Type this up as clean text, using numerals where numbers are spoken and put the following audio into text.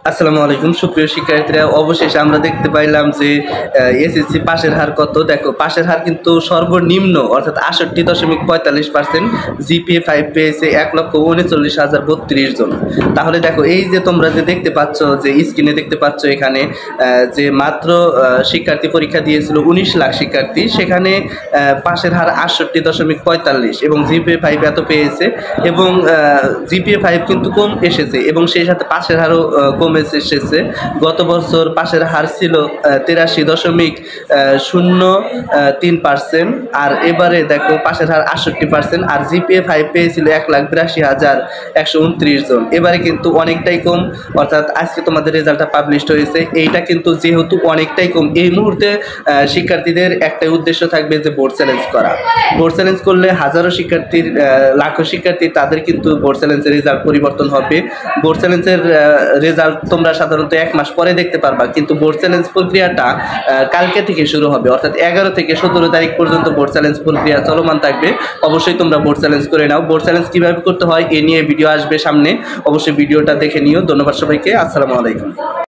আসসালামু আলাইকুম সুপ্রিয় শিক্ষার্থীরা, অবশেষে আমরা দেখতে পাইলাম যে এসএসসি পাশের হার কত। দেখো, পাশের হার কিন্তু সর্বনিম্ন অর্থাৎ ৬৮.৪৫%। জিপিএ 5 পেয়েছে ১,৩৯,০৩২ জন। তাহলে দেখো, এই যে তোমরা যে দেখতে পাচ্ছ, যে স্ক্রিনে দেখতে পাচ্ছ এখানে যে মাত্র শিক্ষার্থী পরীক্ষা দিয়েছিল ১৯ লাখ শিক্ষার্থী, সেখানে পাশের হার ৬৮.৪৫ এবং জিপিএ 5 এত পেয়েছে। এবং জিপিএ 5 কিন্তু কম এসেছে এবং সেই সাথে পাশের হারও কম এসেছে। গত বছর পাশের হার ছিল 83.03%, আর এবারে দেখো পাশের হার ৬৮%, আর জিপিএ 5 পেয়েছিল ১,৮২,১২৯ জন। এবারে কিন্তু অনেকটাই কম, অর্থাৎ আজকে তোমাদের রেজাল্টটা পাবলিশড হয়েছে। এইটা কিন্তু যেহেতু অনেকটাই কম, এই মুহূর্তে শিক্ষার্থীদের একটাই উদ্দেশ্য থাকবে যে বোর্ড চ্যালেঞ্জ করা। বোর্ড চ্যালেঞ্জ করলে হাজারো শিক্ষার্থীর, লাখো শিক্ষার্থী, তাদের কিন্তু বোর্ড চ্যালেঞ্জের রেজাল্ট পরিবর্তন হবে। বোর্ড চ্যালেঞ্জের রেজাল্ট তোমরা সাধারণত 1 মাস পরে দেখতে পারবা, কিন্তু বোর্ড চ্যালেঞ্জ প্রক্রিয়াটা কালকে থেকে শুরু হবে, অর্থাৎ 11 থেকে 17 তারিখ পর্যন্ত বোর্ড চ্যালেঞ্জ প্রক্রিয়া চলমান থাকবে। অবশ্যই তোমরা বোর্ড চ্যালেঞ্জ করে নাও। বোর্ড চ্যালেঞ্জ কীভাবে করতে হয় এ নিয়ে ভিডিও আসবে সামনে, অবশ্যই ভিডিওটা দেখে নিও। ধন্যবাদ সবাইকে, আসসালামু আলাইকুম।